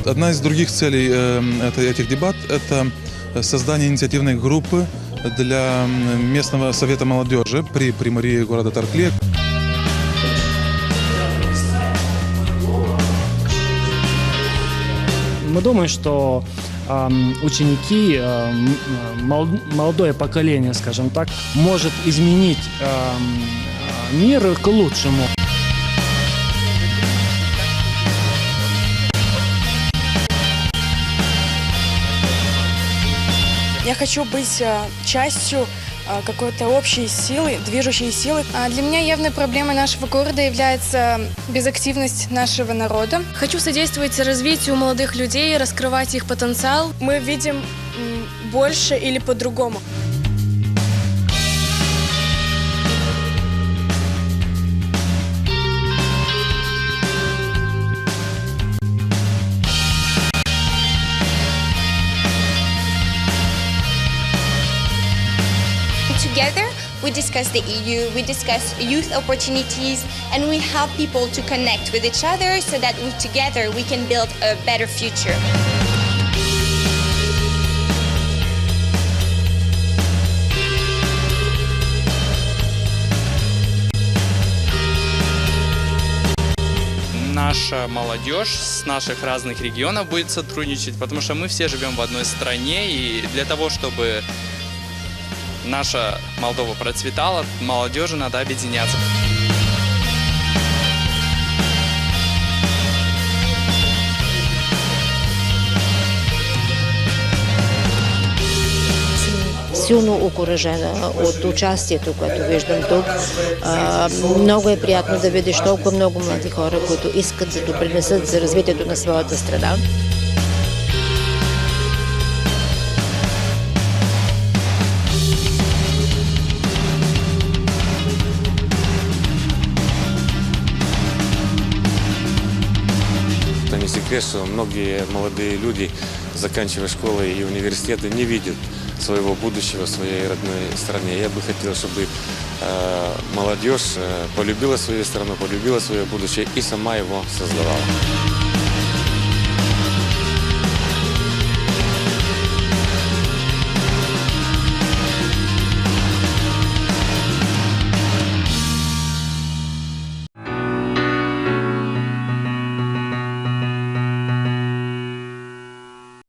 Одна из других целей этих дебатов – это создание инициативной группы для местного совета молодежи при примарии города Таркле. Мы думаем, что ученики, молодое поколение, скажем так, может изменить мир к лучшему. Я хочу быть частью какой-то общей силы, движущей силы. Для меня явной проблемой нашего города является безактивность нашего народа. Хочу содействовать развитию молодых людей, раскрывать их потенциал. Мы видим больше или по-другому. Together, we discuss the EU, we discuss youth opportunities, and we help people to connect with each other so that together we can build a better future. Наша молодежь с наших разных регионов будет сотрудничать, потому что мы все живем в одной стране, и для того, чтобы наша Молдова процветала, молодежи надо объединяться. Силно окуражена от участието, което виждам тук. Много е приятно да видиш толкова много млади хора, които искат да допринесат за развитието на своята страна. Не секрет, что многие молодые люди, заканчивая школы и университеты, не видят своего будущего в своей родной стране. Я бы хотел, чтобы молодежь полюбила свою страну, полюбила свое будущее и сама его создавала.